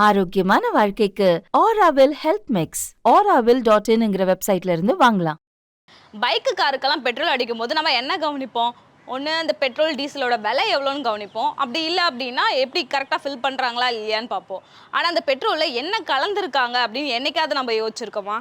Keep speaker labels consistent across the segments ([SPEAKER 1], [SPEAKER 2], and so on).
[SPEAKER 1] ஆரோக்கியமான வாழ்க்கைக்கு Aaravil health mix auravil.in வெப்சைட்ல இருந்து வாங்கலாம்.
[SPEAKER 2] பைக்கு காருக்கெல்லாம் பெட்ரோல் அடிக்கும் போது நம்ம என்ன கவனிப்போம்? ஒன்று அந்த பெட்ரோல் டீசலோட விலை எவ்வளோன்னு கவனிப்போம். அப்படி இல்லை அப்படின்னா எப்படி கரெக்டாக ஃபில் பண்ணுறாங்களா இல்லையான்னு பார்ப்போம். ஆனால் அந்த பெட்ரோலில் என்ன கலந்துருக்காங்க அப்படின்னு என்னைக்காவது நம்ம யோசிச்சிருக்கோமா?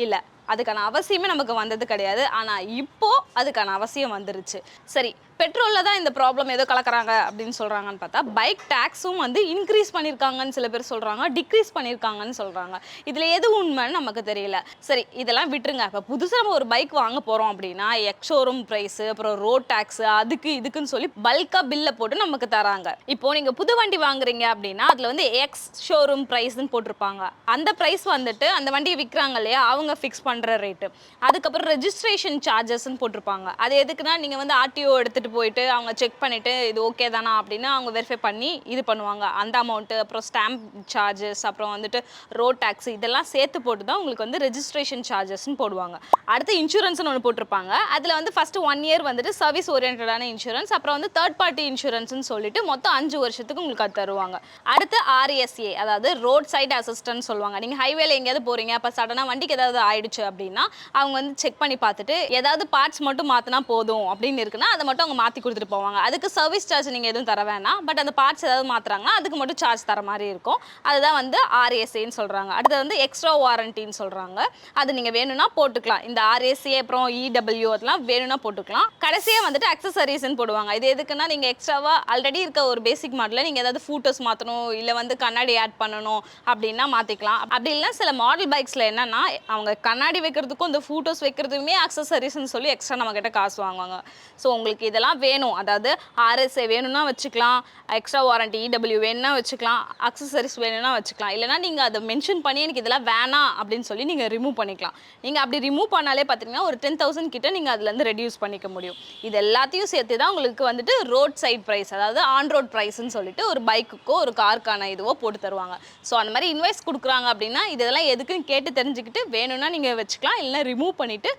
[SPEAKER 2] இல்லை, அதுக்கான அவசியமே நமக்கு வந்தது கிடையாது. ஆனால் இப்போ அதுக்கான அவசியம் வந்துருச்சு. சரி, பெட்ரோலில் தான் இந்த ப்ராப்ளம் ஏதோ கலக்கிறாங்க அப்படின்னு சொல்கிறாங்கன்னு பார்த்தா பைக் டேக்ஸும் வந்து இன்க்ரீஸ் பண்ணியிருக்காங்கன்னு சில பேர் சொல்கிறாங்க, டிக்ரீஸ் பண்ணியிருக்காங்கன்னு சொல்கிறாங்க. இதில் எது உண்மைன்னு நமக்கு தெரியல. சரி, இதெல்லாம் விட்டுருங்க. இப்போ புதுசாக நம்ம ஒரு பைக் வாங்க போகிறோம் அப்படின்னா எக்ஸோரூம் ப்ரைஸு, அப்புறம் ரோட் டேக்ஸு, அதுக்கு இதுக்குன்னு சொல்லி பல்காக பில்லை போட்டு நமக்கு தராங்க. இப்போது நீங்கள் புது வண்டி வாங்குறீங்க அப்படின்னா அதில் வந்து எக்ஸ் ஷோரூம் ப்ரைஸ்ன்னு போட்டிருப்பாங்க. அந்த ப்ரைஸ் வந்துட்டு அந்த வண்டியை விற்கிறாங்க இல்லையா, அவங்க ஃபிக்ஸ் பண்ணுற ரேட்டு. அதுக்கப்புறம் ரெஜிஸ்ட்ரேஷன் சார்ஜஸ்ன்னு போட்டிருப்பாங்க. அது எதுக்குன்னா நீங்கள் வந்து ஆர்டிஓ எடுத்துகிட்டு போயிட்டு அவங்க செக் பண்ணிவிட்டு இது ஓகே தானா அப்படின்னு அவங்க வெரிஃபை பண்ணி இது பண்ணுவாங்க. அந்த அமௌண்ட்டு, அப்புறம் ஸ்டாம்ப் சார்ஜஸ், அப்புறம் வந்துட்டு ரோட் டேக்ஸ், இதெல்லாம் சேர்த்து போட்டு தான் உங்களுக்கு வந்து ரெஜிஸ்ட்ரேஷன் சார்ஜஸ்ன்னு போடுவாங்க. அடுத்து இன்சூரன்ஸ்னு ஒன்று போட்டிருப்பாங்க. அதில் வந்து ஃபஸ்ட்டு 1 இயர் வந்துட்டு சர்வீஸ் ஓரியன்டான இன்சூரன்ஸ், அப்புறம் வந்து தேர்ட் பார்ட்டி இன்சூரன்ஸ்னு சொல்லிட்டு மொத்தம் 5 வருஷத்துக்கு உங்களுக்கு அது தருவாங்க. அடுத்து RSA, அதாவது ரோட் சைட் அசிஸ்டன்ஸ் சொல்லுவாங்க. நீங்கள் ஹைவேல எங்கேயாவது போகிறீங்க, அப்போ சடனாக வண்டிக்கு ஏதாவது ஆயிடுச்சு அப்படின்னா அவங்க வந்து செக் பண்ணி பார்த்துட்டு ஏதாவது பார்ட்ஸ் மட்டும் மாற்றினா போதும் அப்படின்னு இருக்குன்னா அதை மட்டும் அவங்க மாற்றி கொடுத்துட்டு போவாங்க. அதுக்கு சர்வீஸ் சார்ஜ் நீங்கள் எதுவும் தர வேணாம். பட் அந்த பார்ட்ஸ் ஏதாவது மாற்றுறாங்கன்னா அதுக்கு மட்டும் சார்ஜ் தர மாதிரி இருக்கும். அதுதான் வந்து RSAன்னு சொல்கிறாங்க. அடுத்து வந்து எக்ஸ்ட்ரா வாரண்டின்னு சொல்கிறாங்க. அது நீங்கள் வேணும்னா போட்டுக்கலாம். இந்த RSA அப்புறம் EW அதெல்லாம் வேணும்னா போட்டுக்கலாம். கடைசியாக வந்துட்டு அக்சசரிஸ்ன்னு போடுவாங்க. இது எதுக்குன்னா நீங்கள் எக்ஸ்ட்ராவாக ஆல்ரெடி இருக்க ஒரு பேசிக் மாடலில் நீங்கள் ஏதாவது ஃபூட்டோஸ் மாற்றணும், இல்லை வந்து கண்ணாடி ஆட் பண்ணணும் அப்படின்னா மாற்றிக்கலாம். அப்படி இல்லை சில மாடல் பைக்ஸில் என்னன்னா அவங்க கண்ணாடி வைக்கிறதுக்கும் இந்த ஃபூட்டோஸ் வைக்கிறதுக்குமே அக்சசரிஸ்ன்னு சொல்லி எக்ஸ்ட்ரா நம்மக்கிட்ட காசு வாங்குவாங்க. ஸோ உங்களுக்கு இதெல்லாம் வேணும், அதாவது RSA வேணும்னா வச்சுக்கலாம், எக்ஸ்ட்ரா வாரண்டி EW வேணும்னா வச்சுக்கலாம், அக்சசரிஸ் வேணும்னா வச்சுக்கலாம். இல்லைனா நீங்கள் அதை மென்ஷன் பண்ணி எனக்கு இதெல்லாம் வேணாம் அப்படின்னு சொல்லி நீங்கள் ரிமூவ் பண்ணிக்கலாம். நீங்கள் அப்படி ரிமூவ் பண்ணாலே பார்த்தீங்கன்னா ஒரு 10,000 கிட்ட நீங்கள் அதுலேருந்து ரெடியூஸ் பண்ணிக்க முடியும். இது எல்லாத்தையும் சேர்த்து தான் உங்களுக்கு வந்துட்டு ரோட் சைட் ப்ரைஸ், அதாவது ஆன் ரோட் ப்ரைஸ்ன்னு சொல்லிட்டு ஒரு பைக்குக்கோ ஒரு காருக்கான இதுவோ போட்டு தருவாங்க. ஸோ அந்த மாதிரி இன்வாய்ஸ் கொடுக்குறாங்க அப்படின்னா இதெல்லாம் எதுக்குன்னு கேட்டு தெரிஞ்சுக்கிட்டு வேணும்னா நீங்கள் வச்சுக்கலாம், இல்லைனா ரிமூவ் பண்ணிவிட்டு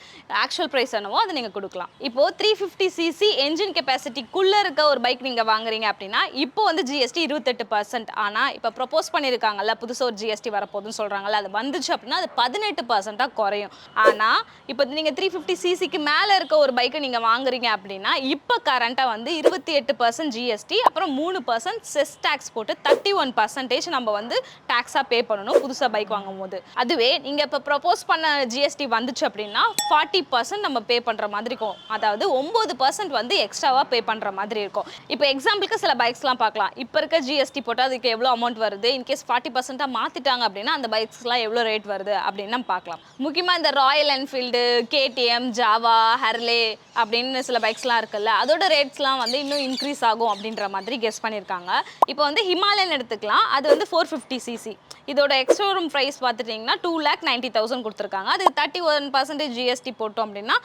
[SPEAKER 2] ஆக்சுவல் ப்ரைஸ் என்னவோ அதை நீங்கள் கொடுக்கலாம். இப்போது 350cc என்ஜின் கெப்பாசிட்டிக்குள்ளே இருக்க ஒரு பைக் நீங்கள் வாங்குறீங்க அப்படின்னா இப்போ வந்து GST 28%. ஆனால் இப்போ ப்ரொப்போஸ் பண்ணியிருக்காங்கல்ல, புதுசாக ஒரு GST வரப்போகுதுன்னு சொல்கிறாங்கல்ல, அது வந்துச்சு அப்படின்னா அது 18% குறையும். ஆனால் இப்போ நீங்கள் 350cc மேலே இருக்க ஒரு பைக்கை நீங்கள் வாங்குறீங்க அப்படின்னா இப்போ கரண்ட்டாக வந்து 28% GST, அப்புறம் 3% செஸ் டேக்ஸ் போட்டு 31% நம்ம வந்து டேக்ஸாக பே பண்ணணும் புதுசாக பைக் வாங்கும் போது. அதுவே நீங்கள் இப்போ ப்ரொப்போஸ் பண்ண GST வந்துச்சு அப்படின்னா 40% நம்ம பே பண்ணுற மாதிரி இருக்கும். அதாவது 9% வந்து எக்ஸ்ட்ராவாக பே பண்ணுற மாதிரி இருக்கும். இப்போ எக்ஸாம்பிளுக்கு சில பைக்ஸ்லாம் பார்க்கலாம். இப்போ இருக்க GST போட்டால் அதுக்கு எவ்வளோ அமௌண்ட் வருது, இன்கேஸ் 40% மாற்றிட்டாங்க அப்படின்னா அந்த பைக்ஸ்லாம் எவ்வளோ ரேட் வருது அப்படின்னு நம்ம பார்க்கலாம். முக்கியமாக இந்த ராயல் என்ஃபீல்டு, KTM, ஜாவா, ஹர்லே அப்படின்னு சில பைக்ஸ்லாம் இருக்குல்ல, அதோட ரேட்ஸ்லாம் வந்து இன்னும் இன்க்ரீஸ் ஆகும் அப்படின்ற மாதிரி கெஸ் பண்ணியிருக்காங்க. இப்போ வந்து ஹிமாலயன் எடுத்துக்கலாம். அது வந்து 450cc. இதோட எக்ஸ்ஷோரூம் ப்ரைஸ் பார்த்துட்டிங்கன்னா 2,90,000 கொடுத்துருக்காங்க. அதுக்கு 31% GST போட்டோம் அப்படின்னா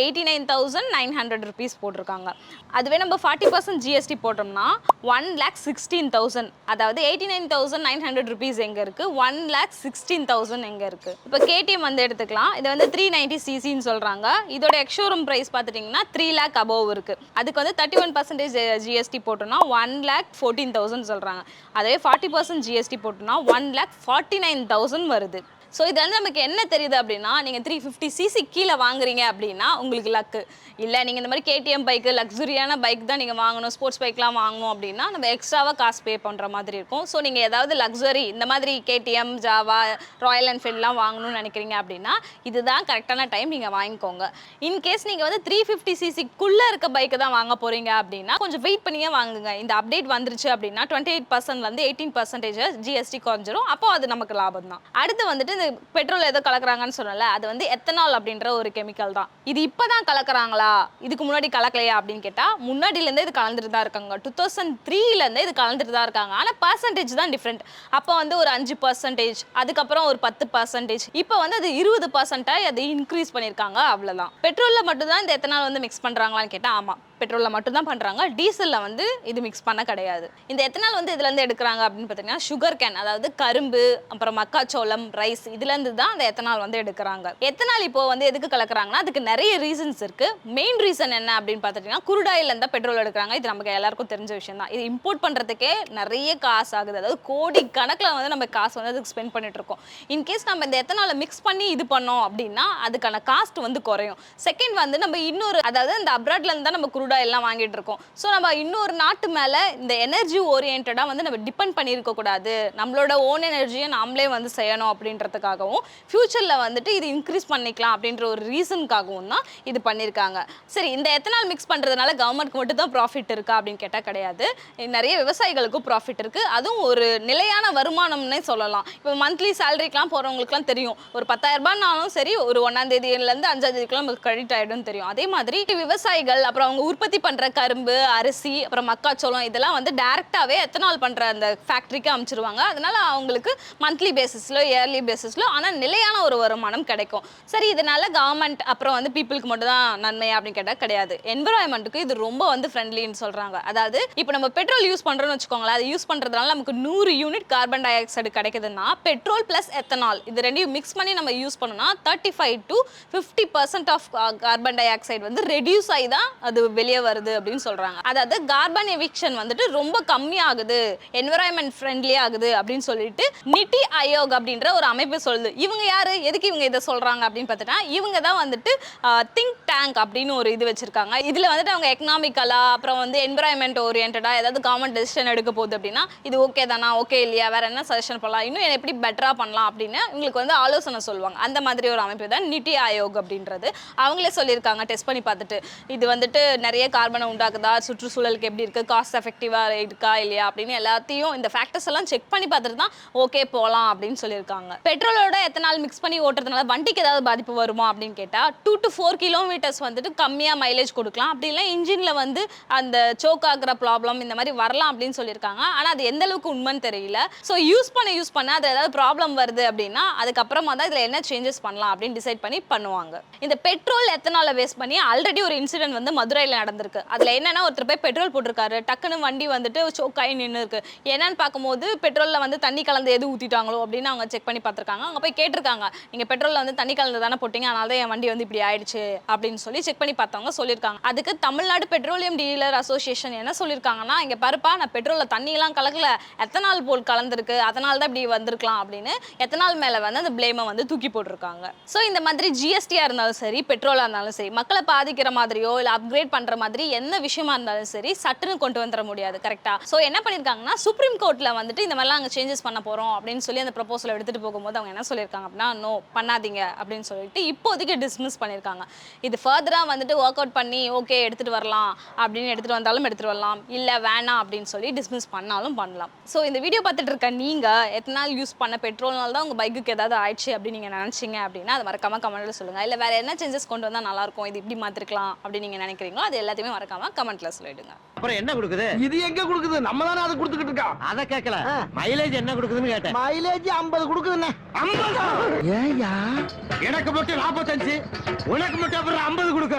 [SPEAKER 2] 89,900 rupees போட்டிருக்காங்க. அதுவே நம்ம 40% GST போட்டோம்னா 1,16,000. அதாவது 89,900 rupees எங்கே இருக்குது, 1,16,000 எங்கே இருக்குது. இப்போ KTM வந்து எடுத்துக்கலாம். இது வந்து 390cc சொல்கிறாங்க. இதோட எக்ஸ்ஷோரூம் ப்ரைஸ் பார்த்துட்டிங்கன்னா 3 lakh above இருக்குது. அதுக்கு வந்து 31% GST போட்டோம்னா 1,14,000 சொல்கிறாங்க. அதுவே 40% GST போட்டோம்னா 1,49,000 வருது. ஸோ இது வந்து நமக்கு என்ன தெரியுது அப்படின்னா, நீங்கள் 350cc கீழே வாங்குறீங்க அப்படின்னா உங்களுக்கு லக்கு. இல்லை நீங்கள் இந்த மாதிரி KTM பைக்கு, லக்ஸுரியான பைக் தான் நீங்கள் வாங்கணும், ஸ்போர்ட்ஸ் பைக்லாம் வாங்கணும் அப்படின்னா நம்ம எக்ஸ்ட்ராவாக காசு பே பண்ணுற மாதிரி இருக்கும். ஸோ நீங்கள் ஏதாவது லக்ஸரி இந்த மாதிரி KTM, ஜாவா, ராயல் என்ஃபீல்ட்லாம் வாங்கணும்னு நினைக்கிறீங்க அப்படின்னா இதுதான் கரெக்டான டைம், நீங்கள் வாங்கிக்கோங்க. இன்கேஸ் நீங்கள் வந்து 350cc இருக்க பைக்கு தான் வாங்க போகிறீங்க அப்படின்னா கொஞ்சம் வெயிட் பண்ணியே வாங்குங்க. இந்த அப்டேட் வந்துருச்சு அப்படின்னா 28% 18% GST குறைஞ்சிரும். அப்போ அது நமக்கு லாபம் தான். அடுத்து வந்துட்டு இந்த பெட்ரோல் ஏதோ கலக்குறாங்கன்னு சொன்னல, அது வந்து எத்தனால் அப்படின்ற ஒரு கெமிக்கல் தான். இது இப்போதான் கலக்குறாங்களா, இதுக்கு முன்னாடி கலக்கலையா அப்படின்னு கேட்டால் முன்னாடியிலேருந்தே இது கலந்துட்டு தான் இருக்காங்க. 2003லேருந்தே இது கலந்துட்டு தான் இருக்காங்க. ஆனால் பர்சன்டேஜ் தான் டிஃப்ரெண்ட். அப்போ வந்து ஒரு 5%, அதுக்கப்புறம் ஒரு 10%, இப்போ வந்து அது 20% அது இன்க்ரீஸ் பண்ணியிருக்காங்க. அவ்வளோதான். பெட்ரோலில் மட்டும்தான் இந்த எத்தனால் வந்து மிக்ஸ் பண்ணுறாங்களான்னு கேட்டால் ஆமாம், பெட்ரோலில் மட்டும்தான் பண்ணுறாங்க. டீசலில் வந்து இது மிக்ஸ் பண்ண கிடையாது. இந்த எத்தனால் வந்து இதுலேருந்து எடுக்கிறாங்க அப்படின்னு பார்த்தீங்கன்னா சுகர் கேன், அதாவது கரும்பு, அப்புறம் மக்காச்சோளம், ரைஸ், இதுலேருந்து தான் அந்த எத்தனால் வந்து எடுக்கிறாங்க. எத்தனால் இப்போ வந்து எதுக்கு கலக்குறாங்கன்னா அதுக்கு நிறைய ரீசன்ஸ் இருக்குது. மெயின் ரீசன் என்ன அப்படின்னு பார்த்துட்டிங்கன்னா குருடாயிலேருந்து தான் பெட்ரோல் எடுக்கிறாங்க. இது நமக்கு எல்லாருக்கும் தெரிஞ்ச விஷயம் தான். இது இம்போர்ட் பண்ணுறதுக்கே நிறைய காசு ஆகுது. அதாவது கோடி கணக்கில் வந்து நம்ம காசு வந்து அதுக்கு ஸ்பெண்ட் பண்ணிட்டு இருக்கோம். இன்கேஸ் நம்ம இந்த எத்தனாலை மிக்ஸ் பண்ணி இது பண்ணோம் அப்படின்னா அதுக்கான காஸ்ட் வந்து குறையும். செகண்ட் வந்து நம்ம இன்னொரு, அதாவது இந்த அப்ராட்லேருந்து தான் நம்ம குருடா எல்லாம் வாங்கிட்டு இருக்கோம். ஸோ நம்ம இன்னொரு நாட்டு மேலே இந்த எனர்ஜி ஓரியன்டாக வந்து நம்ம டிபெண்ட் பண்ணியிருக்க கூடாது. நம்மளோட ஓன் எனர்ஜியை நாமளே வந்து செய்யணும் அப்படின்றதுக்காகவும் ஃபியூச்சரில் வந்துட்டு இது இன்க்ரீஸ் பண்ணிக்கலாம் அப்படின்ற ஒரு ரீசனுக்காகவும் தான் இது பண்ணியிருக்காங்க. சரி, இந்த எத்தனால் மிக்ஸ் பண்ணுறதுனால கவர்மெண்ட்க்கு மட்டும் தான் ப்ராஃபிட் இருக்கா அப்படின்னு கேட்டால் கிடையாது. நிறைய விவசாயிகளுக்கும் ப்ராஃபிட் இருக்குது. அதுவும் ஒரு நிலையான வருமானம்னே சொல்லலாம். இப்போ மந்த்லி சேலரிக்கெலாம் போகிறவங்களுக்குலாம் தெரியும், ஒரு 10,000 ரூபாய்னாலும் சரி ஒரு 1ஆம் தேதியிலேருந்து 5ஆம் தேதிக்குலாம் நமக்கு கிரெடிட் ஆகிடும் தெரியும். அதே மாதிரி விவசாயிகள் அப்புறம் அவங்க உற்பத்தி பண்ணுற கரும்பு, அரிசி, அப்புறம் மக்காச்சோளம் இதெல்லாம் வந்து டேரெக்டாகவே எத்தனால் பண்ணுற அந்த ஃபேக்ட்ரிக்கு அனுப்பிச்சிருவாங்க. அதனால் அவங்களுக்கு மந்த்லி பேசிஸ்லோ இயர்லி பேசிஸ்லோ ஆனால் நிலையான ஒரு வருமானம் கிடைக்கும். சரி, இதனால கவர்மெண்ட் அப்புறம் வந்து பீப்புளுக்கு மட்டும் தான் நன்மையா அப்படின்னு கேட்டால் கிடையாது. என்விரான்மெண்ட்டுக்கு இது ரொம்ப வந்து ஃப்ரெண்ட்லின்னு சொல்கிறாங்க. அதாவது இப்போ நம்ம பெட்ரோல் யூஸ் பண்ணுறோம்னு வச்சுக்கோங்களேன், அது யூஸ் பண்ணுறதுனால நமக்கு 100 யூனிட் கார்பன் டை ஆக்சைடு கிடைக்குதுன்னா பெட்ரோல் ப்ளஸ் எத்தனால் இது ரெண்டையும் மிக்ஸ் பண்ணி நம்ம யூஸ் பண்ணோம்னா 35 to 50% of carbon dioxide வந்து ரெடியூஸ் ஆகி தான் அது வெளியே வருது அப்படின்னு சொல்கிறாங்க. அதாவது கார்பன் எவிக்ஷன் வந்துட்டு ரொம்ப கம்மியாகுது, என்விரான்மெண்ட் ஃப்ரெண்ட்லி ஆகுது அப்படின்னு சொல்லிட்டு நிதி ஆயோக் அப்படின்ற ஒரு அமைப்பு சொல்லுது. இவங்க யாரு, எதுக்கு இவங்க இதை சொல்கிறாங்க அப்படின்னு பார்த்துட்டா இவங்க தான் வந்துட்டு திங்க் டேங்க் அப்படின்னு ஒரு இது வச்சிருக்காங்க. இதில் வந்துட்டு அவங்க எக்கனாமிக்கலா அப்புறம் வந்து என்விரான்மெண்ட் ஓரியன்டா ஏதாவது கவர்மெண்ட் டெசிஷன் எடுக்க போகுது அப்படின்னா இது ஓகே தானா, ஓகே இல்லையா, வேற என்ன சஜஷன் பண்ணலாம், இன்னும் எப்படி பெட்டரா பண்ணலாம் அப்படின்னு உங்களுக்கு வந்து ஆலோசனை சொல்லுவாங்க. அந்த மாதிரி ஒரு அமைப்பு தான் நிதி ஆயோக் அப்படின்றது. அவங்களே சொல்லியிருக்காங்க டெஸ்ட் பண்ணி பார்த்துட்டு இது வந்துட்டு நிறைய கார்பனை உண்டாக்குதா, சுற்றுச்சூழலுக்கு எப்படி இருக்குது, காஸ்ட் எஃபெக்டிவாக இருக்கா இல்லையா அப்படின்னு எல்லாத்தையும் இந்த ஃபேக்டர்ஸ் எல்லாம் செக் பண்ணி பார்த்துட்டு தான் ஓகே போகலாம் அப்படின்னு சொல்லியிருக்காங்க. பெட்ரோலோட எத்தனால் மிக்ஸ் பண்ணி ஓட்டுறதுனால வண்டிக்கு ஏதாவது பாதிப்பு வருமா அப்படின்னு கேட்டால் 2 to 4 கிலோமீட்டர்ஸ் வந்துட்டு கம்மியாக மைலேஜ் கொடுக்கலாம். அப்படி இல்லை இன்ஜினில் வந்து அந்த சோக் ஆகிற ப்ராப்ளம் இந்த மாதிரி வரலாம் அப்படின்னு சொல்லியிருக்காங்க. ஆனால் அது எந்த அளவுக்கு உண்மைன்னு தெரியல. ஸோ யூஸ் பண்ண அது ஏதாவது ப்ராப்ளம் வருது அப்படின்னா அதுக்கப்புறமா தான் இதில் என்ன சேஞ்சஸ் பண்ணலாம் அப்படின்னு டிசைட் பண்ணி பண்ணுவாங்க. இந்த பெட்ரோல் எத்தனால வேஸ்ட் பண்ணி ஆல்ரெடி ஒரு இன்சிடென்ட் வந்து மதுரையில் நடந்திருக்கு. அதில் என்னன்னா ஒருத்தர் போய் பெட்ரோல் போட்டிருக்காரு, டக்குன்னு வண்டி வந்துட்டு சோக்காய் நின்று இருக்கு. என்னன்னு பார்க்கும்போது பெட்ரோலில் வந்து தண்ணி கலந்து எது ஊற்றிட்டாங்களோ அப்படின்னு அவங்க செக் பண்ணி பார்த்துருக்காங்க. அங்கே போய் கேட்டிருக்காங்க, நீங்கள் பெட்ரோலில் வந்து தண்ணி கலந்து தானே போட்டிங்க, அதனால தான் என் வண்டி வந்து இப்படி ஆயிடுச்சு அப்படின்னு சொல்லி செக் பண்ணி பார்த்தவங்க சொல்லியிருக்காங்க. அதுக்கு தமிழ்நாடு பெட்ரோலியம் டீலர் அசோசியேஷன் என்ன சொல்லியிருக்காங்கன்னா, இங்கே பாருப்பா நான் பெட்ரோலில் தண்ணியெல்லாம் கலக்கல, எத்தனால் போல் கலந்துருக்கு, அதனால தான் இப்படி வந்திருக்கலாம் அப்படின்னு எத்தனால் மேலே வந்து அந்த பிளேமை வந்து தூக்கி போட்டிருக்காங்க. ஸோ இந்த மாதிரி ஜிஎஸ்டியாக இருந்தாலும் சரி, பெட்ரோலாக இருந்தாலும் சரி, மக்களை பாதிக்கிற மாதிரியோ இல்லை அப்கிரேட் பண்ணுற மாதிரி எந்த விஷயமா இருந்தாலும் சரி சட்டுன்னு கொண்டு வந்துட முடியாது. கரெக்டாக? ஸோ என்ன பண்ணியிருக்காங்கன்னா சுப்ரீம் கோர்ட்டில் வந்துட்டு இந்த மாதிரிலாம் அங்கே சேஞ்சஸ் பண்ண போகிறோம் அப்படின்னு சொல்லி அந்த ப்ரொபோசல் எடுத்துகிட்டு போகும்போது அவங்க என்ன சொல்லியிருக்காங்க அப்படின்னா, நோ பண்ணாதீங்க அப்படின்னு சொல்லிட்டு இப்போதைக்கு டிஸ்மிஸ் பண்ணியிருக்காங்க. இது ஃபர்தராக வந்துட்டு ஒர்க் அவுட் பண்ணி ஓகே எடுத்துகிட்டு வரலாம் அப்படின்னு எடுத்துகிட்டு வந்தாலும் எடுத்துகிட்டு வரலாம், இல்லை வேணாம் அப்படின்னு சொல்லி டிஸ்மிஸ் பண்ணாலும் பண்ணலாம். ஸோ இந்த வீடியோ பார்த்துட்டு இருக்க நீங்கள் எத்தனால் யூஸ் பண்ண பெட்ரோல்னால தான் உங்கள் பைக்குக்கு ஏதாவது ஆயிடுச்சு அப்படின்னு நீங்கள் நினச்சிங்க அப்படின்னா அது மறக்காமல் கமெண்ட்டில் சொல்லுங்கள். இல்லை வேறு என்ன சேஞ்சஸ் கொண்டு வந்தால் நல்லாயிருக்கும், இது இப்படி மாற்றிருக்கலாம் அப்படின்னு நீங்கள் நினைக்கிறீங்களோ அது எல்லாத்தையுமே மறக்காமல் கமெண்ட்டில் சொல்லிவிடுங்க.
[SPEAKER 3] அப்புறம் என்ன கொடுக்குது?
[SPEAKER 4] இது எங்க கொடுக்குது? நம்ம தானே அதை கொடுத்துக்கிட்டு இருக்கோம்.
[SPEAKER 3] அத கேட்கல, மைலேஜ் என்ன கொடுக்குதுன்னு கேட்டேன்.
[SPEAKER 4] மைலேஜ் 50 கொடுக்குதுண்ணே.
[SPEAKER 3] 50?
[SPEAKER 4] ஏயா
[SPEAKER 3] எனக்கு மட்டும் 45, உனக்கு மட்டும் அப்புறம் 50 கொடுக்க.